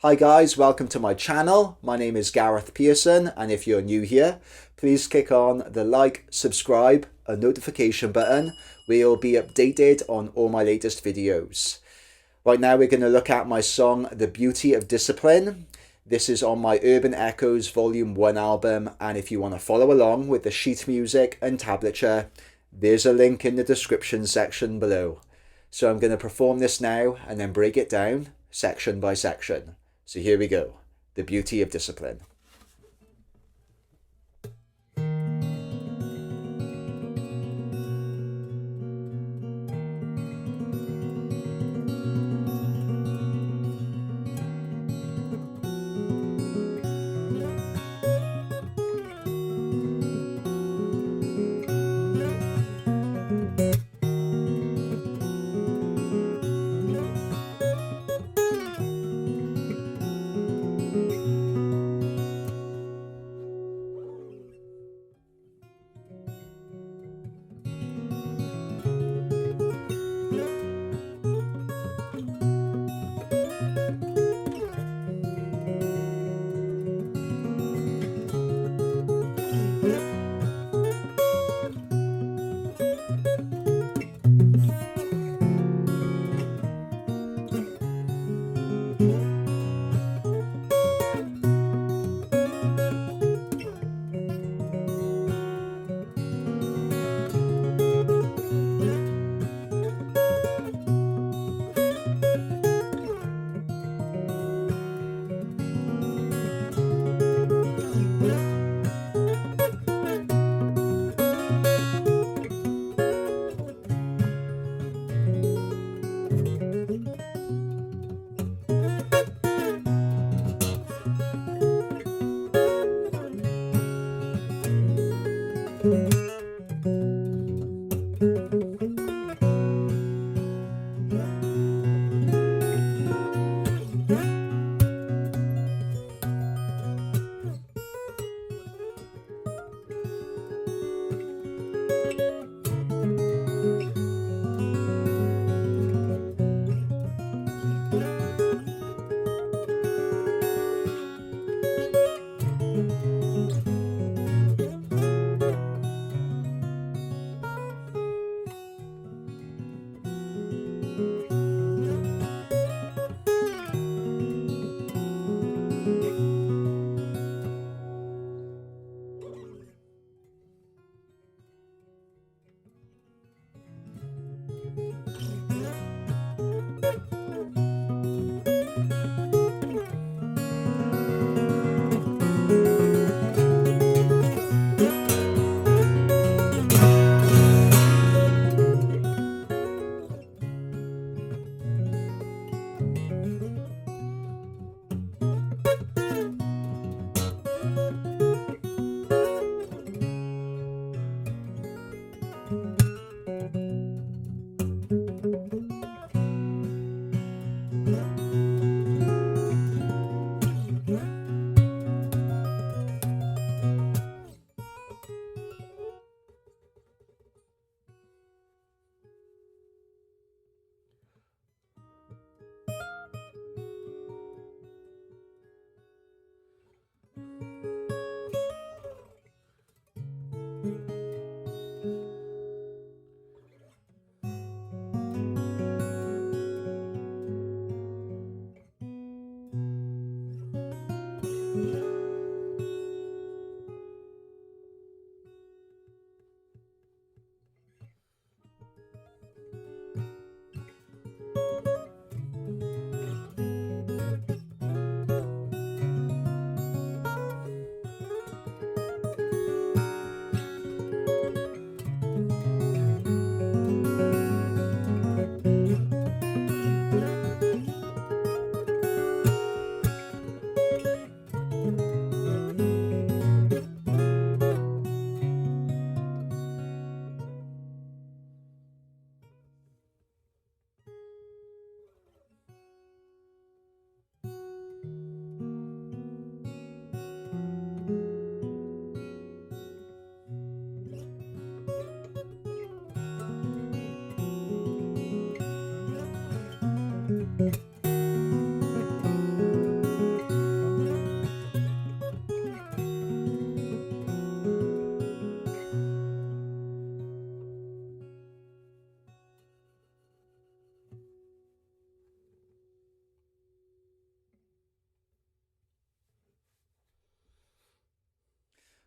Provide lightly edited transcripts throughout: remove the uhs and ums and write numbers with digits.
Hi guys, welcome to my channel. My name is Gareth Pearson, and if you're new here, please click on the like, subscribe, and notification button where you'll be updated on all my latest videos. Right now we're going to look at my song The Beauty of Discipline. This is on my Urban Echoes Volume 1 album, and if you want to follow along with the sheet music and tablature, there's a link in the description section below. So I'm going to perform this now and then break it down section by section. So here we go. The Beauty of Discipline.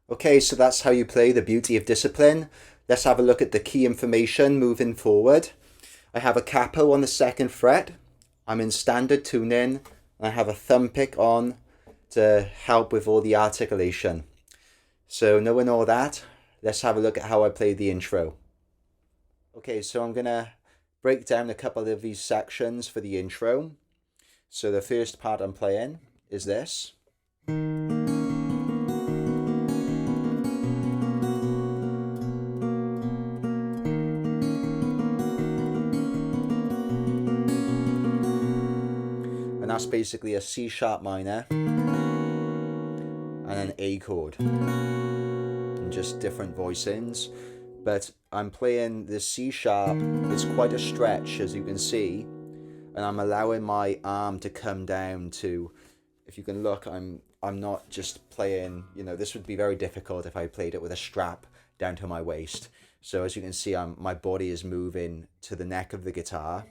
Okay, so that's how you play The Beauty of Discipline. Let's have a look at the key information moving forward. I have a capo on the 2nd fret. I'm in standard tuning, and I have a thumb pick on to help with all the articulation. So knowing all that, let's have a look at how I play the intro. Okay, so I'm gonna break down a couple of these sections for the intro. So the first part I'm playing is this. And that's basically a C sharp minor and an A chord. And just different voicings. But I'm playing the C sharp, it's quite a stretch as you can see. And I'm allowing my arm to come down to, if you can look, I'm not just playing, this would be very difficult if I played it with a strap down to my waist. So as you can see, my body is moving to the neck of the guitar.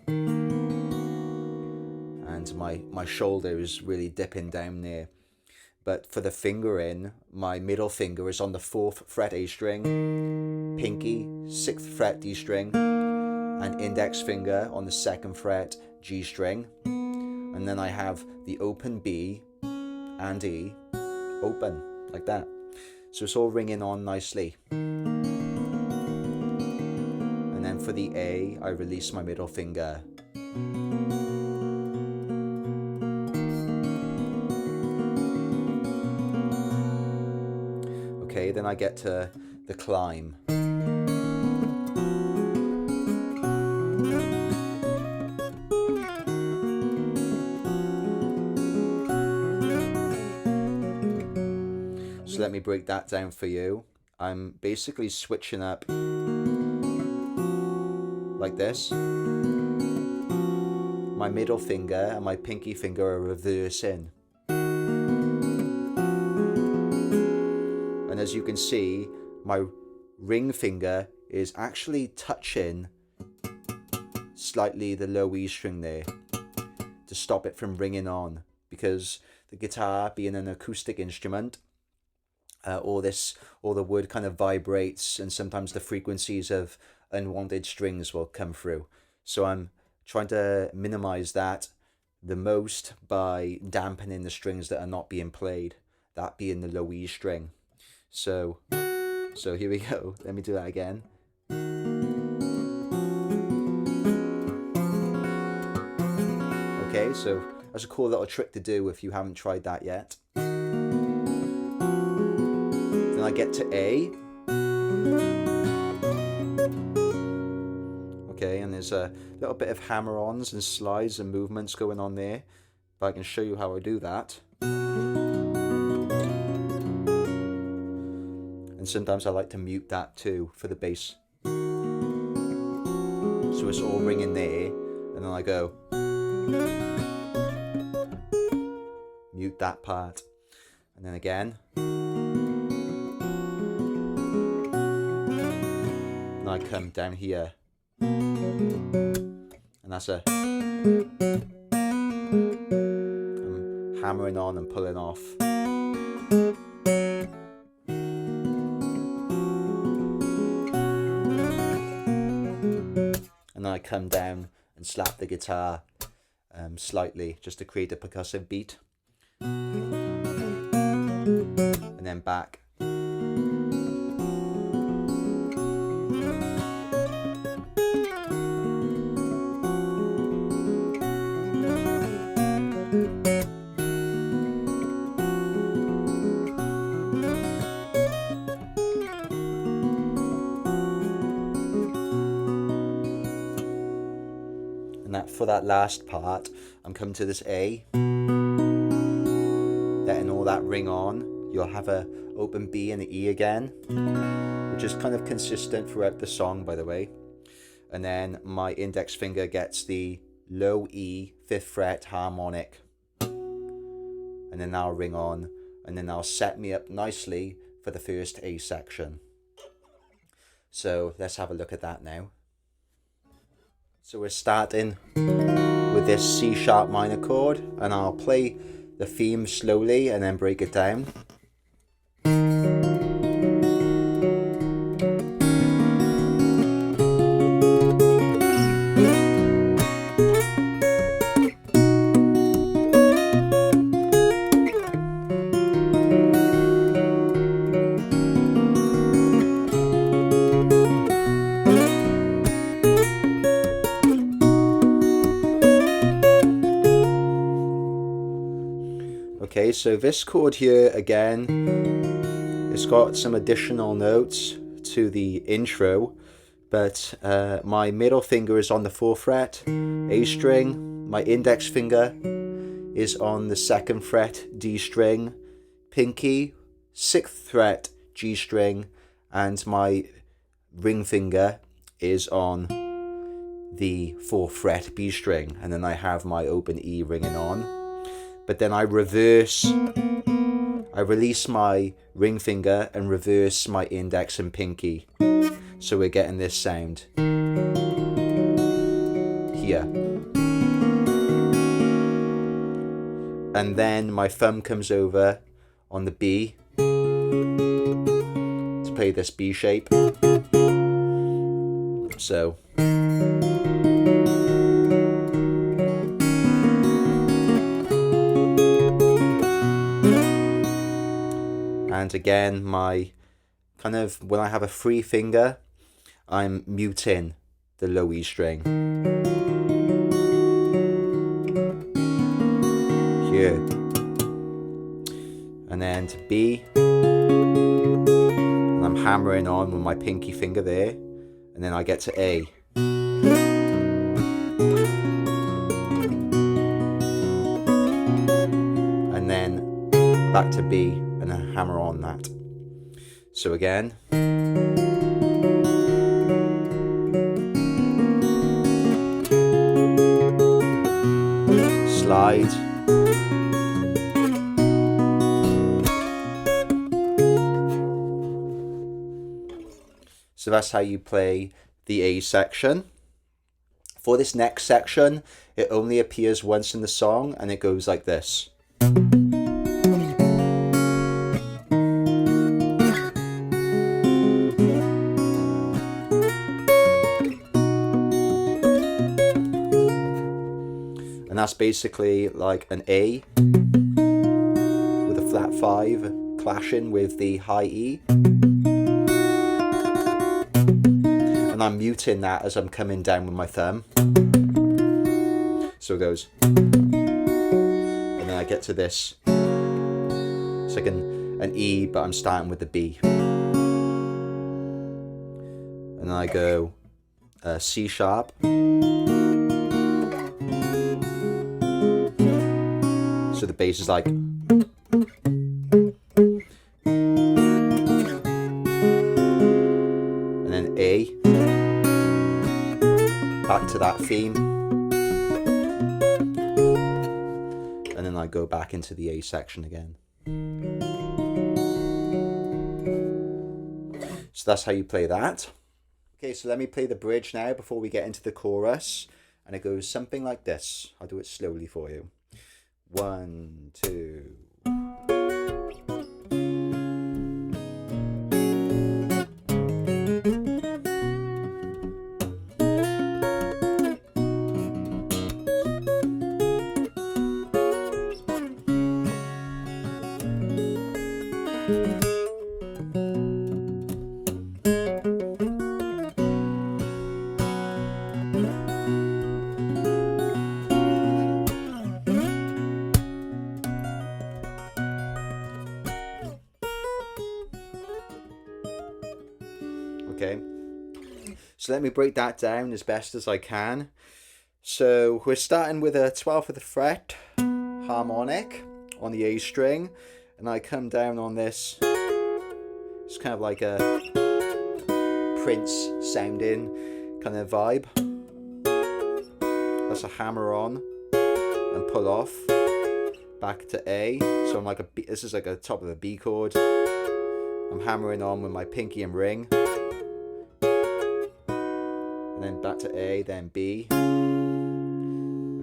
And my shoulder is really dipping down there. But for the fingering, my middle finger is on the 4th fret A string, pinky, 6th fret D string, and index finger on the 2nd fret G string. And then I have the open B and E open, like that. So it's all ringing on nicely. And then for the A, I release my middle finger. Okay, then I get to the climb. So let me break that down for you. I'm basically switching up like this. My middle finger and my pinky finger are reversing. And as you can see, my ring finger is actually touching slightly the low E string there to stop it from ringing on, because the guitar being an acoustic instrument, all the wood kind of vibrates, and sometimes the frequencies of unwanted strings will come through. So I'm trying to minimize that the most by dampening the strings that are not being played, that being the low E string. So here we go. Let me do that again. Okay, so that's a cool little trick to do if you haven't tried that yet. Then I get to A. Okay, and there's a little bit of hammer-ons and slides and movements going on there, but I can show you how I do that. And sometimes I like to mute that too for the bass. So it's all ringing there, and then I go mute that part, and then again. And I come down here, and that's I'm hammering on and pulling off. And then I come down and slap the guitar slightly just to create a percussive beat. And then back. For that last part, I'm coming to this A, letting all that ring on. You'll have a open B and an E again, which is kind of consistent throughout the song, by the way. And then my index finger gets the low E 5th fret harmonic, and then that'll ring on, and then that'll set me up nicely for the first A section. So let's have a look at that now. So we're starting with this C sharp minor chord, and I'll play the theme slowly and then break it down. Okay, so this chord here again, it's got some additional notes to the intro, but my middle finger is on the 4th fret, A string, my index finger is on the 2nd fret, D string, pinky, 6th fret, G string, and my ring finger is on the 4th fret, B string, and then I have my open E ringing on. But then I release my ring finger and reverse my index and pinky. So we're getting this sound here. And then my thumb comes over on the B to play this B shape. So. And again, my kind of, when I have a free finger, I'm muting the low E string. Here. And then to B. And I'm hammering on with my pinky finger there. And then I get to A. And then back to B. And I hammer on that. So again. Slide. So that's how you play the A section. For this next section, it only appears once in the song and it goes like this. And that's basically like an A with a flat 5 clashing with the high E. And I'm muting that as I'm coming down with my thumb. So it goes. And then I get to this. It's like an E, but I'm starting with the B. And then I go C sharp. So the bass is like. And then A. Back to that theme. And then I go back into the A section again. So that's how you play that. Okay, so let me play the bridge now before we get into the chorus. And it goes something like this. I'll do it slowly for you. 1, 2. Okay, so let me break that down as best as I can. So we're starting with a 12th of the fret harmonic on the A string, and I come down on this. It's kind of like a Prince sounding kind of vibe. That's a hammer on and pull off back to A. So I'm like a B, this is like a top of a B chord. I'm hammering on with my pinky and ring. And then back to A, then B.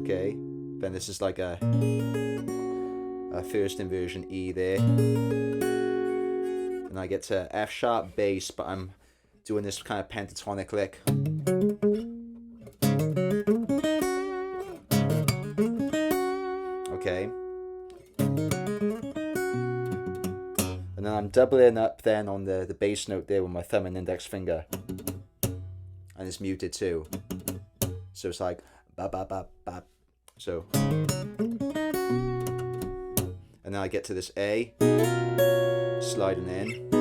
Okay, then this is like a first inversion E there. And I get to F sharp bass, but I'm doing this kind of pentatonic lick. Okay. And then I'm doubling up then on the bass note there with my thumb and index finger. And it's muted too. So it's like ba ba ba ba. So. And And then I get to this A, sliding in.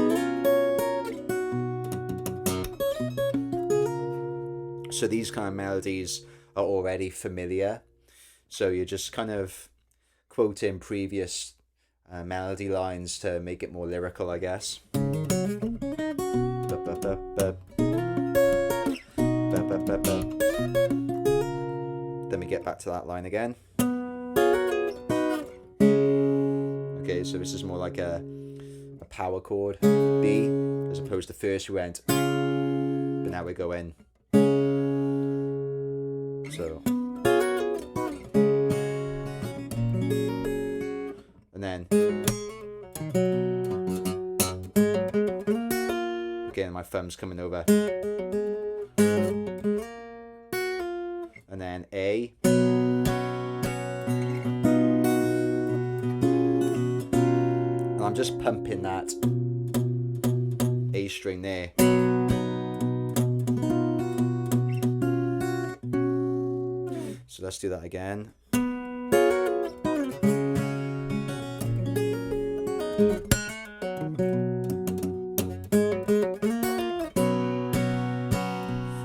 So these kind of melodies are already familiar. So you're just kind of quoting previous melody lines to make it more lyrical, I guess. Then we get back to that line again. Okay, so this is more like a power chord, B, as opposed to first we went, but now we're going. So, and then again my thumb's coming over, and then A, and I'm just pumping that A string there. So let's do that again.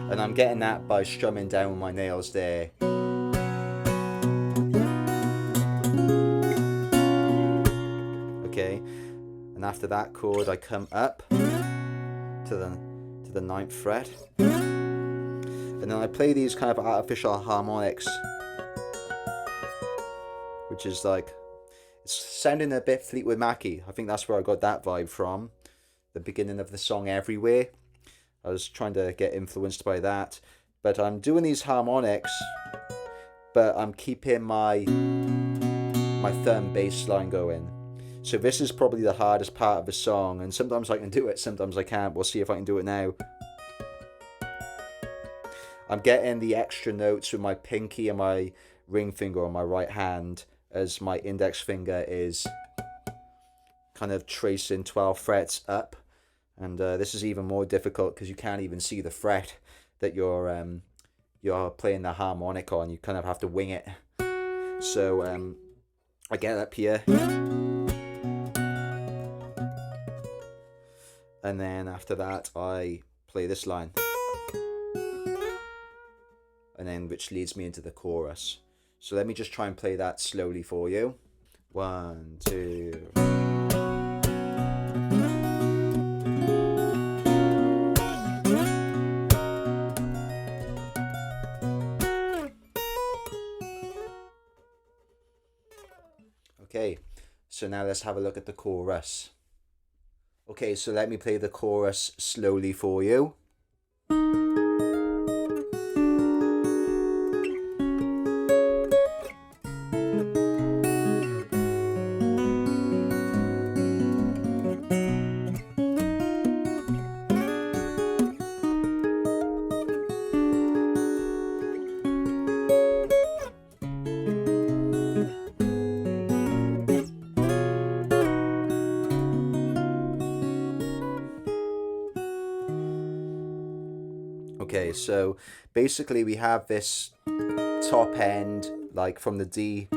And I'm getting that by strumming down with my nails there. Okay, and after that chord I come up to the 9th fret. And then I play these kind of artificial harmonics, which is like, it's sounding a bit Fleetwood Mac-y. I think that's where I got that vibe from. The beginning of the song Everywhere. I was trying to get influenced by that. But I'm doing these harmonics, but I'm keeping my thumb bass line going. So this is probably the hardest part of the song, and sometimes I can do it, sometimes I can't. We'll see if I can do it now. I'm getting the extra notes with my pinky and my ring finger on my right hand, as my index finger is kind of tracing 12 frets up. And this is even more difficult because you can't even see the fret that you're playing the harmonic on. You kind of have to wing it. So I get up here. And then after that I play this line. And then which leads me into the chorus. So let me just try and play that slowly for you. 1, 2. Okay, so now let's have a look at the chorus. Okay, so let me play the chorus slowly for you. Okay, so basically we have this top end, like from the D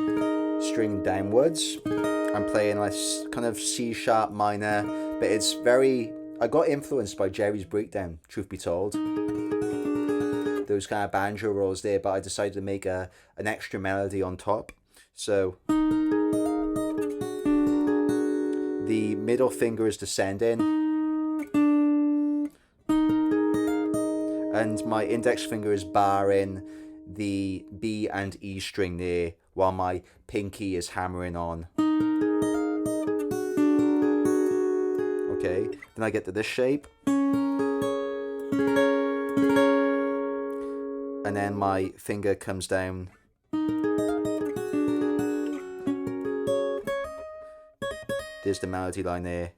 string downwards. I'm playing like kind of C sharp minor, but it's very, I got influenced by Jerry's Breakdown, truth be told. Those kind of banjo rolls there, but I decided to make an extra melody on top. So the middle finger is descending, and my index finger is barring the B and E string there, while my pinky is hammering on. Okay, then I get to this shape. And then my finger comes down. There's the melody line there.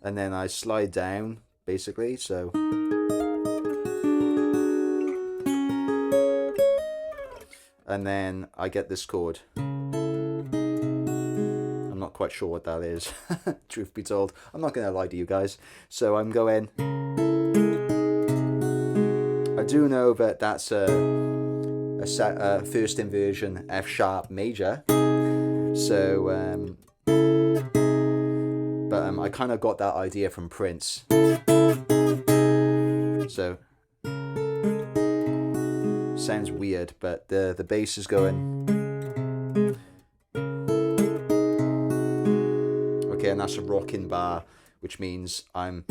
And then I slide down, basically, so. And then I get this chord. I'm not quite sure what that is, truth be told. I'm not going to lie to you guys. So I'm going. I do know that that's a first inversion F sharp major. So, I kind of got that idea from Prince. So, sounds weird, but the bass is going. Okay, and that's a rocking bar, which means my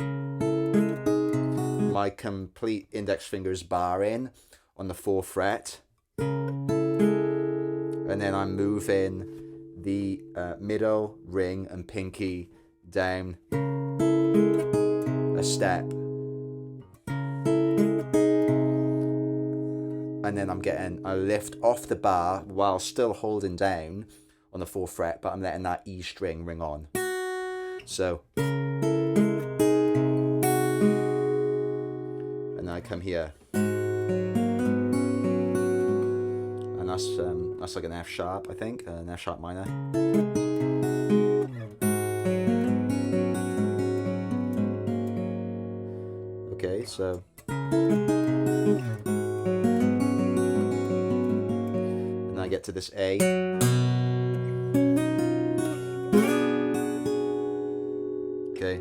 complete index finger is barring on the 4th fret, and then I'm moving the middle, ring, and pinky down a step, and then I'm getting a lift off the bar while still holding down on the 4th fret, but I'm letting that E string ring on. So, and then I come here, and that's like an F sharp, I think, an F sharp minor. Okay, so, and I get to this A. Okay.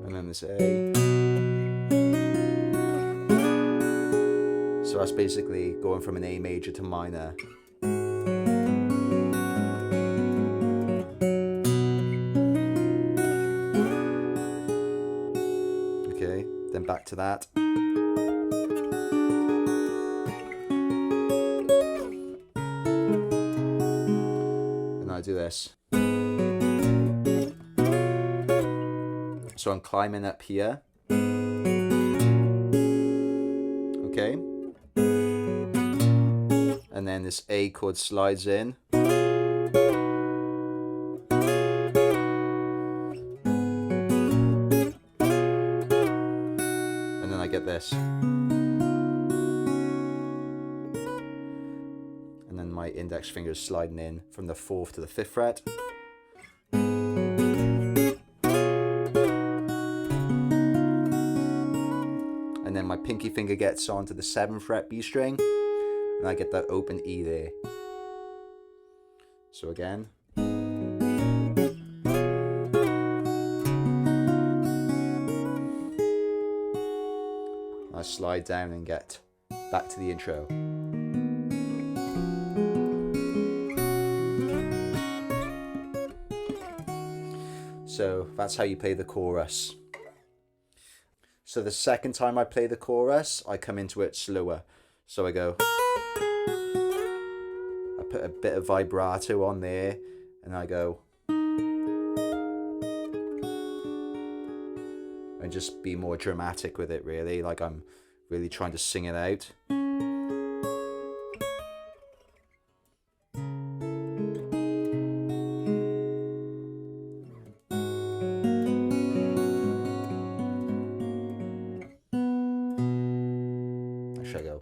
And then this A. So that's basically going from an A major to minor. Okay, then back to that. I do this. So I'm climbing up here. Okay. And then this A chord slides in. And then I get this. And then my index finger is sliding in from the 4th to the 5th fret. And then my pinky finger gets onto the 7th fret B string, and I get that open E there. So again. I slide down and get back to the intro. So that's how you play the chorus. So the second time I play the chorus, I come into it slower. So I go, I put a bit of vibrato on there, and I go, and just be more dramatic with it, really, like I'm really trying to sing it out. Should I go?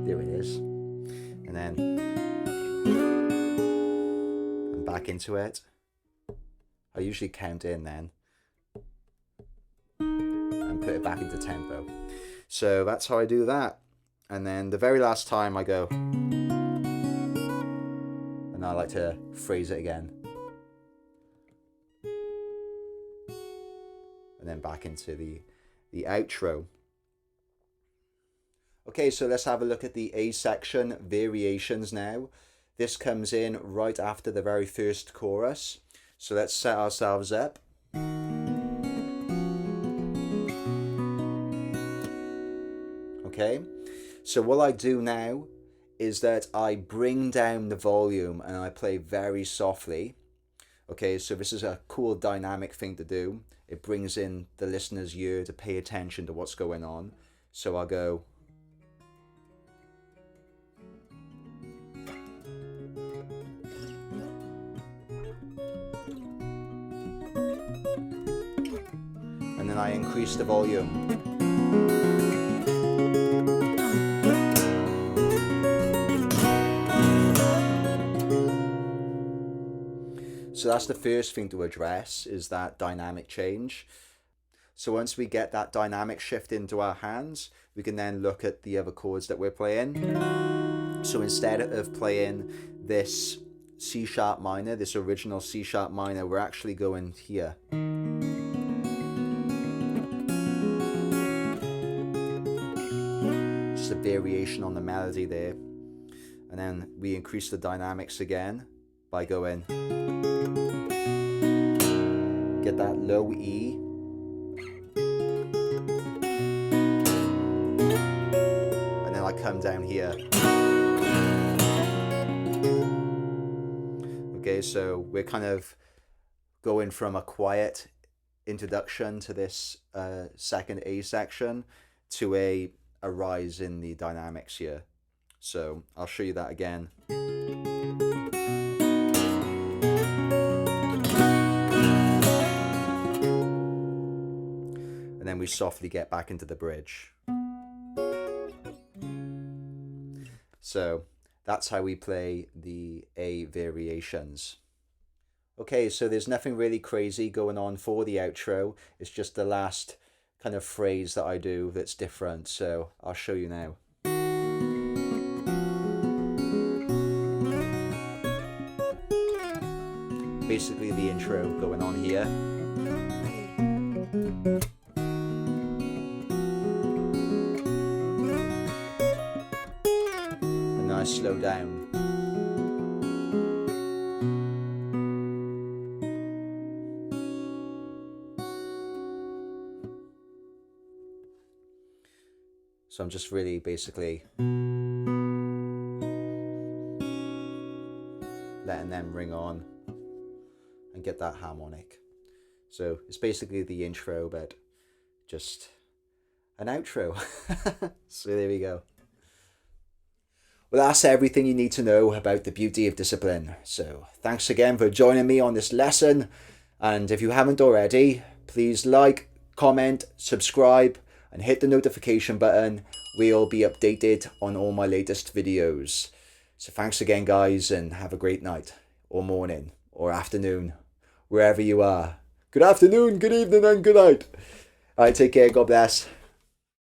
There it is. And then I'm back into it. I usually count in then and put it back into tempo. So that's how I do that. And then the very last time I go, and I like to phrase it again. And then back into the outro. Okay, so let's have a look at the A section variations now. This comes in right after the very first chorus. So let's set ourselves up. Okay, so what I do now is that I bring down the volume and I play very softly. Okay, so this is a cool dynamic thing to do. It brings in the listener's ear to pay attention to what's going on. So I'll go. And then I increase the volume. So that's the first thing to address, is that dynamic change. So once we get that dynamic shift into our hands, we can then look at the other chords that we're playing. So instead of playing this C sharp minor, this original C sharp minor, we're actually going here. Just a variation on the melody there. And then we increase the dynamics again by going, get that low E, and then I come down here. Okay, so we're kind of going from a quiet introduction to this second A section to a rise in the dynamics here. So I'll show you that again. And then we softly get back into the bridge. So that's how we play the A variations. Okay, so there's nothing really crazy going on for the outro. It's just the last kind of phrase that I do that's different. So I'll show you now. Basically the intro going on here. And then I slow down. So I'm just really basically letting them ring on and get that harmonic. So it's basically the intro, but just an outro. So there we go. Well, that's everything you need to know about the beauty of discipline. So thanks again for joining me on this lesson. And if you haven't already, please like, comment, subscribe, and hit the notification button. We'll be updated on all my latest videos. So thanks again, guys, and have a great night, or morning, or afternoon, wherever you are. Good afternoon, good evening, and good night. All right, take care. God bless.